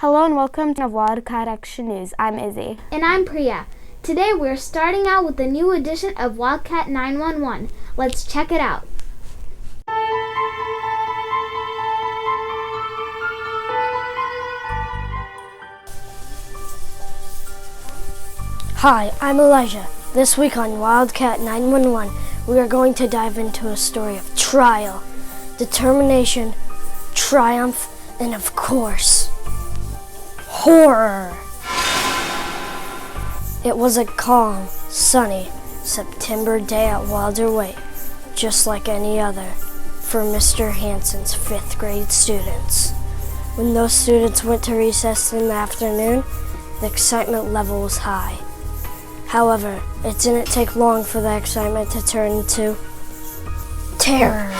Hello and welcome to Wildcat Action News. I'm Izzy. And I'm Priya. Today we're starting out with a new edition of Wildcat 911. Let's check it out. Hi, I'm Elijah. This week on Wildcat 911, we are going to dive into a story of trial, determination, triumph, and of course, horror. It was a calm, sunny September day at Wilder-Waite, just like any other, for Mr. Hansen's 5th grade students. When those students went to recess in the afternoon, the excitement level was high. However, it didn't take long for the excitement to turn into terror.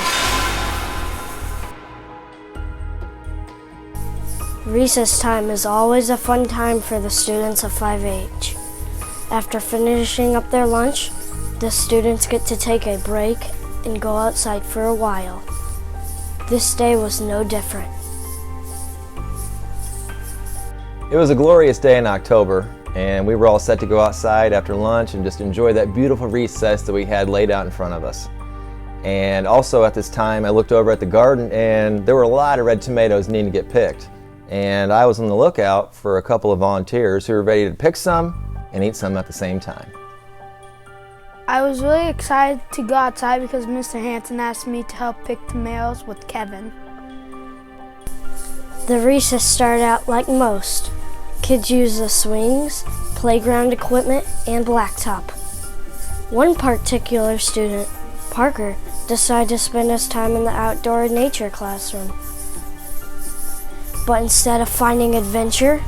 Recess time is always a fun time for the students of 5H. After finishing up their lunch, the students get to take a break and go outside for a while. This day was no different. It was a glorious day in October, and we were all set to go outside after lunch and just enjoy that beautiful recess that we had laid out in front of us. And also at this time, I looked over at the garden and there were a lot of red tomatoes needing to get picked. And I was on the lookout for a couple of volunteers who were ready to pick some and eat some at the same time. I was really excited to go outside because Mr. Hansen asked me to help pick tomatoes with Kevin. The recess started out like most. Kids used the swings, playground equipment, and blacktop. One particular student, Parker, decided to spend his time in the outdoor nature classroom. But instead of finding adventure,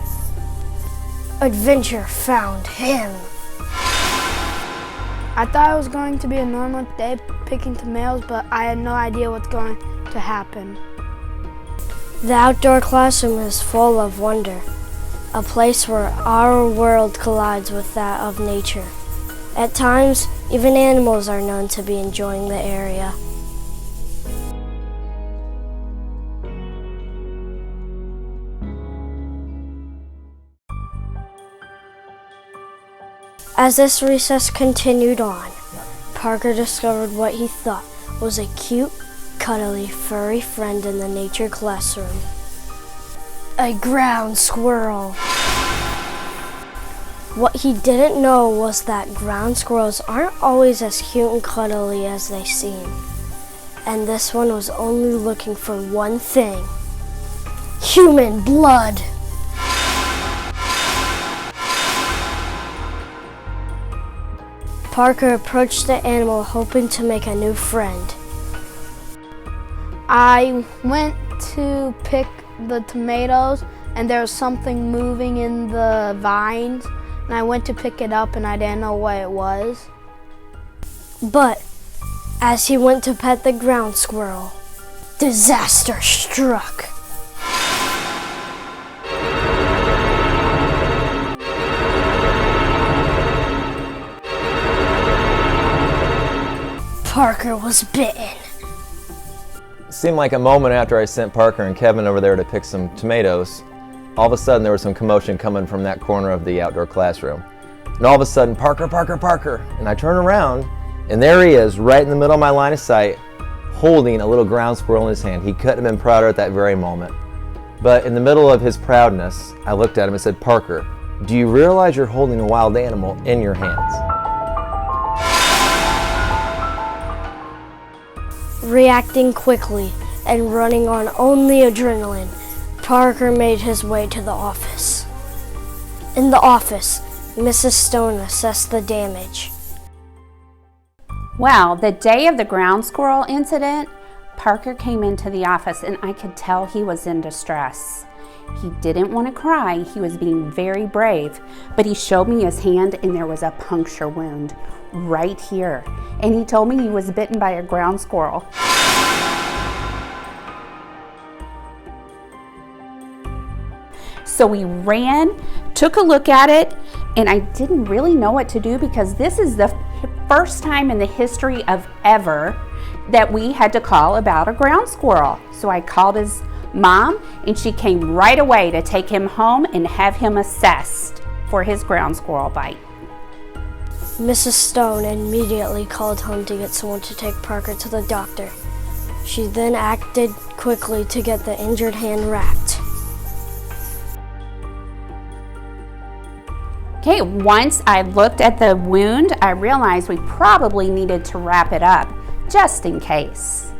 adventure found him. I thought it was going to be a normal day picking tomatoes, but I had no idea what's going to happen. The outdoor classroom is full of wonder, a place where our world collides with that of nature. At times, even animals are known to be enjoying the area. As this recess continued on, Parker discovered what he thought was a cute, cuddly, furry friend in the nature classroom. A ground squirrel. What he didn't know was that ground squirrels aren't always as cute and cuddly as they seem. And this one was only looking for one thing: human blood. Parker approached the animal hoping to make a new friend. I went to pick the tomatoes and there was something moving in the vines, and I went to pick it up and I didn't know what it was. But as he went to pet the ground squirrel, disaster struck. Parker was bitten. It seemed like a moment after I sent Parker and Kevin over there to pick some tomatoes, all of a sudden there was some commotion coming from that corner of the outdoor classroom. And all of a sudden, Parker, Parker, Parker. And I turn around and there he is right in the middle of my line of sight, holding a little ground squirrel in his hand. He couldn't have been prouder at that very moment. But in the middle of his proudness, I looked at him and said, "Parker, do you realize you're holding a wild animal in your hands?" Reacting quickly and running on only adrenaline, Parker made his way to the office. In the office, Mrs. Stone assessed the damage. Well, the day of the ground squirrel incident, Parker came into the office and I could tell he was in distress. He didn't want to cry, he was being very brave, but he showed me his hand and there was a puncture wound right here. And he told me he was bitten by a ground squirrel. So we ran, took a look at it, and I didn't really know what to do because this is the first time in the history of ever that we had to call about a ground squirrel. So I called his Mom, and she came right away to take him home and have him assessed for his ground squirrel bite. Mrs. Stone immediately called home to get someone to take Parker to the doctor. She then acted quickly to get the injured hand wrapped. Okay, once I looked at the wound, I realized we probably needed to wrap it up, just in case.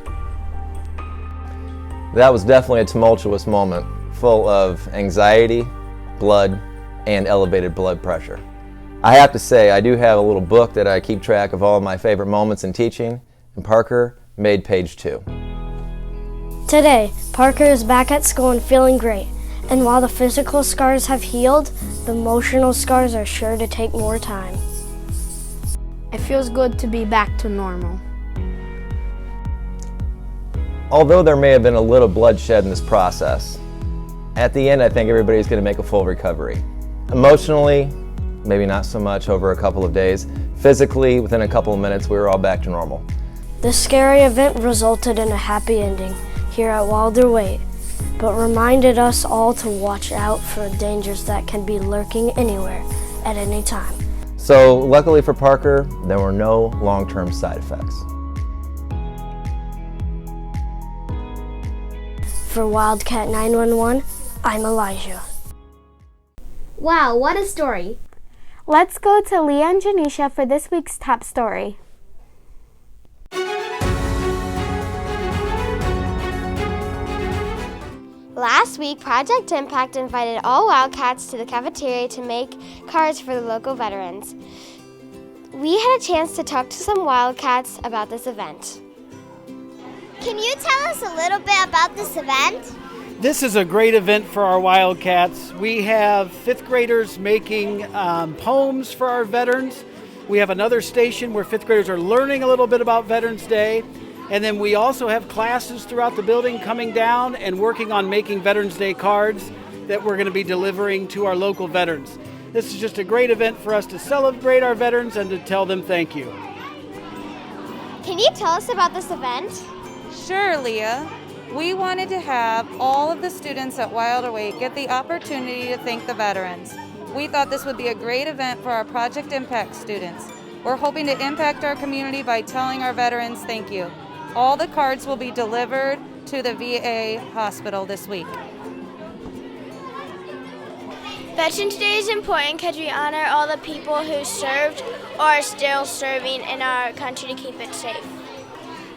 That was definitely a tumultuous moment, full of anxiety, blood, and elevated blood pressure. I have to say, I do have a little book that I keep track of all of my favorite moments in teaching, and Parker made page 2. Today, Parker is back at school and feeling great. And while the physical scars have healed, the emotional scars are sure to take more time. It feels good to be back to normal. Although there may have been a little bloodshed in this process, at the end I think everybody's going to make a full recovery. Emotionally, maybe not so much over a couple of days. Physically, within a couple of minutes, we were all back to normal. This scary event resulted in a happy ending here at Wilder-Waite, but reminded us all to watch out for dangers that can be lurking anywhere at any time. So luckily for Parker, there were no long-term side effects. For Wildcat 911, I'm Elijah. Wow, what a story. Let's go to Leah and Janisha for this week's top story. Last week, Project Impact invited all Wildcats to the cafeteria to make cards for the local veterans. We had a chance to talk to some Wildcats about this event. Can you tell us a little bit about this event? This is a great event for our Wildcats. We have 5th graders making poems for our veterans. We have another station where 5th graders are learning a little bit about Veterans Day. And then we also have classes throughout the building coming down and working on making Veterans Day cards that we're going to be delivering to our local veterans. This is just a great event for us to celebrate our veterans and to tell them thank you. Can you tell us about this event? Sure, Leah. We wanted to have all of the students at Wilder-Waite get the opportunity to thank the veterans. We thought this would be a great event for our Project Impact students. We're hoping to impact our community by telling our veterans thank you. All the cards will be delivered to the VA hospital this week. Veterans Day is important because we honor all the people who served or are still serving in our country to keep it safe.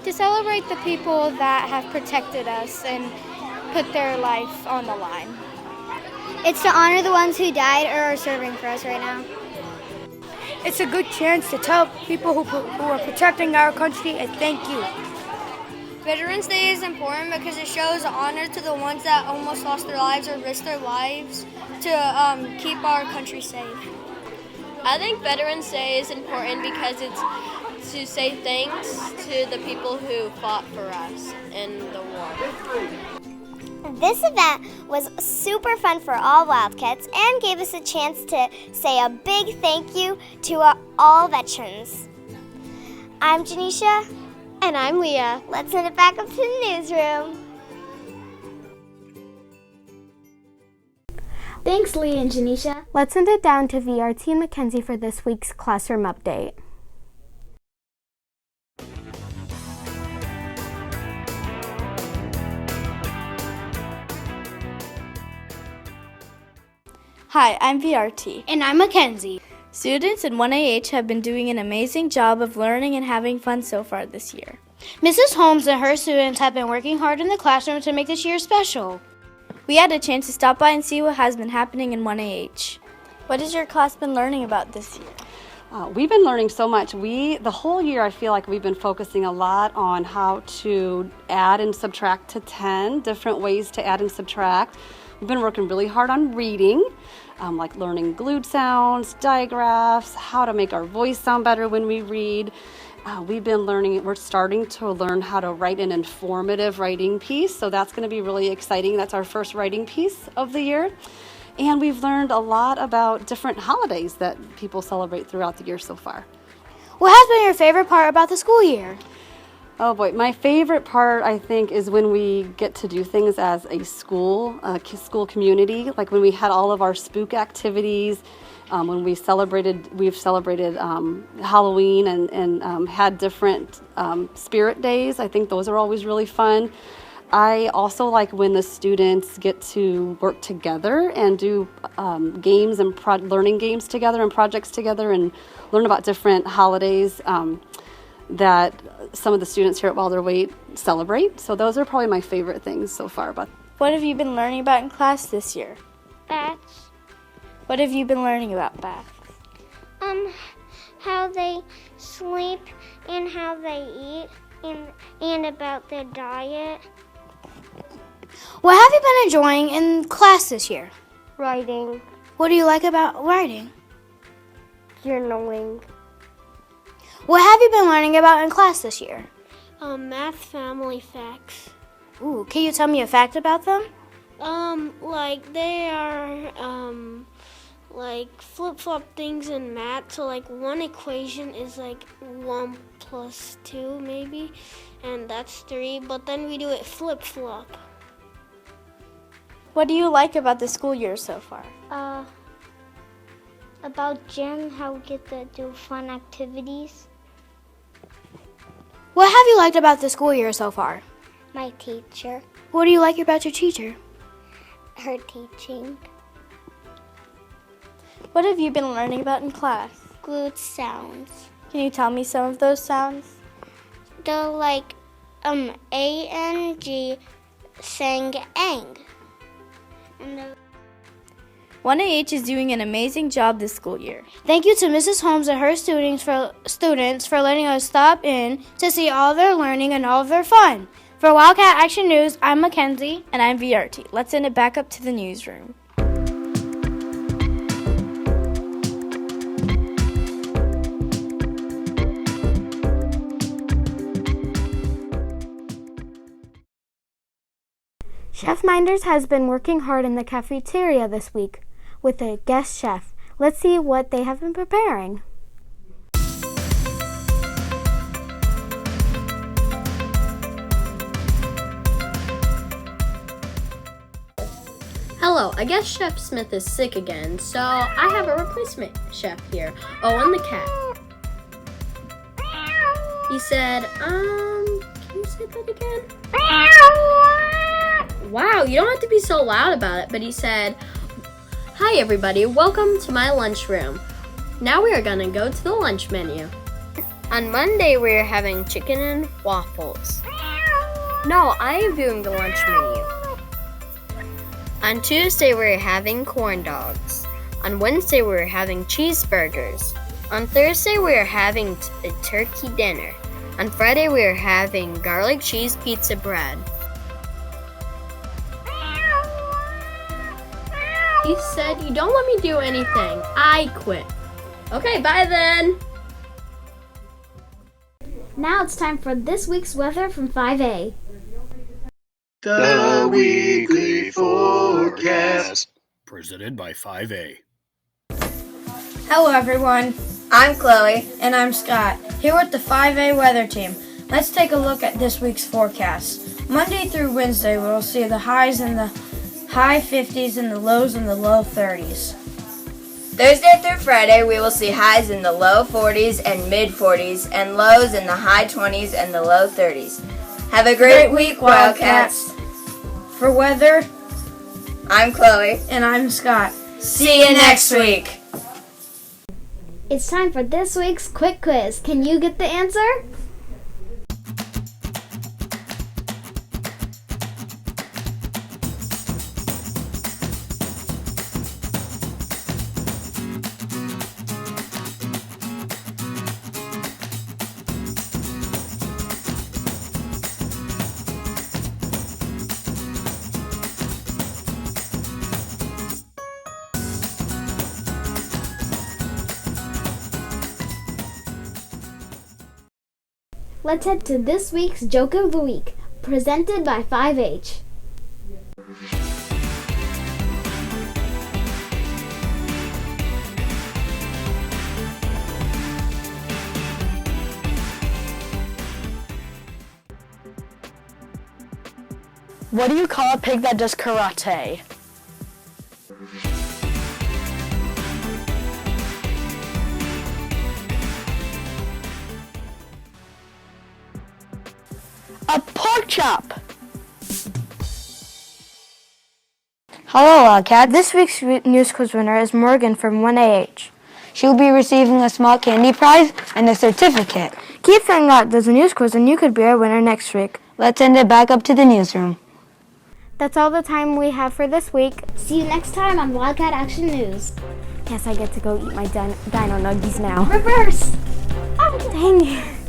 To celebrate the people that have protected us and put their life on the line. It's to honor the ones who died or are serving for us right now. It's a good chance to tell people who are protecting our country and thank you. Veterans Day is important because it shows honor to the ones that almost lost their lives or risked their lives to keep our country safe. I think Veterans Day is important because it's to say thanks to the people who fought for us in the war. This event was super fun for all Wildcats and gave us a chance to say a big thank you to all veterans. I'm Janisha. And I'm Leah. Let's send it back up to the newsroom. Thanks, Leah and Janisha. Let's send it down to VRT and Mackenzie for this week's classroom update. Hi, I'm VRT. And I'm Mackenzie. Students in 1AH have been doing an amazing job of learning and having fun so far this year. Mrs. Holmes and her students have been working hard in the classroom to make this year special. We had a chance to stop by and see what has been happening in 1AH. What has your class been learning about this year? We've been learning so much. The whole year I feel like we've been focusing a lot on how to add and subtract to 10, different ways to add and subtract. We've been working really hard on reading, like learning glued sounds, digraphs, how to make our voice sound better when we read. We're starting to learn how to write an informative writing piece, so that's going to be really exciting. That's our first writing piece of the year. And we've learned a lot about different holidays that people celebrate throughout the year so far. What has been your favorite part about the school year? Oh boy, my favorite part I think is when we get to do things as a school community, like when we had all of our spook activities, when we've celebrated Halloween and had different spirit days. I think those are always really fun. I also like when the students get to work together and do games and learning games together and projects together and learn about different holidays that some of the students here at Wilder-Waite celebrate. So those are probably my favorite things so far. What have you been learning about in class this year? Bats. What have you been learning about bats? How they sleep and how they eat and about their diet. What have you been enjoying in class this year? Writing. What do you like about writing? Journaling. What have you been learning about in class this year? Math family facts. Ooh, can you tell me a fact about them? Like they are like flip-flop things in math. So like one equation is like 1 plus 2 maybe, and that's 3, but then we do it flip-flop. What do you like about the school year so far? About gym, how we get to do fun activities. What have you liked about the school year so far? My teacher. What do you like about your teacher? Her teaching. What have you been learning about in class? Glued sounds. Can you tell me some of those sounds? They're like A-N-G saying ang. 1AH is doing an amazing job this school year. Thank you to Mrs. Holmes and her students for letting us stop in to see all their learning and all of their fun. For Wildcat Action News, I'm Mackenzie. And I'm VRT. Let's send it back up to the newsroom. Chef Minders has been working hard in the cafeteria this week with a guest chef. Let's see what they have been preparing. Hello, I guess Chef Smith is sick again, so I have a replacement chef here, Owen the cat. He said, can you say that again? Wow, you don't have to be so loud about it, but he said, hi everybody, welcome to my lunchroom. Now we are gonna go to the lunch menu. On Monday we are having chicken and waffles. No, I am doing the lunch menu. On Tuesday we are having corn dogs. On Wednesday we are having cheeseburgers. On Thursday we are having a turkey dinner. On Friday we are having garlic cheese pizza bread. He said, you don't let me do anything. I quit. Okay, bye then. Now it's time for this week's weather from 5A. The weekly forecast, presented by 5A. Hello everyone, I'm Chloe. And I'm Scott, here with the 5A weather team. Let's take a look at this week's forecast. Monday through Wednesday, we'll see the highs in the high 50s and the lows in the low 30s. Thursday through Friday, we will see highs in the low 40s and mid 40s and lows in the high 20s and the low 30s. Have a great week, Wildcats. For weather, I'm Chloe. And I'm Scott. See you next week. It's time for this week's quick quiz. Can you get the answer? Let's head to this week's Joke of the Week, presented by 5H. What do you call a pig that does karate? A pork chop. Hello, Wildcat. This week's news quiz winner is Morgan from 1AH. She'll be receiving a small candy prize and a certificate. Keep filling out this news quiz and you could be our winner next week. Let's send it back up to the newsroom. That's all the time we have for this week. See you next time on Wildcat Action News. Guess I get to go eat my dino nuggies now. Reverse! Oh, dang it.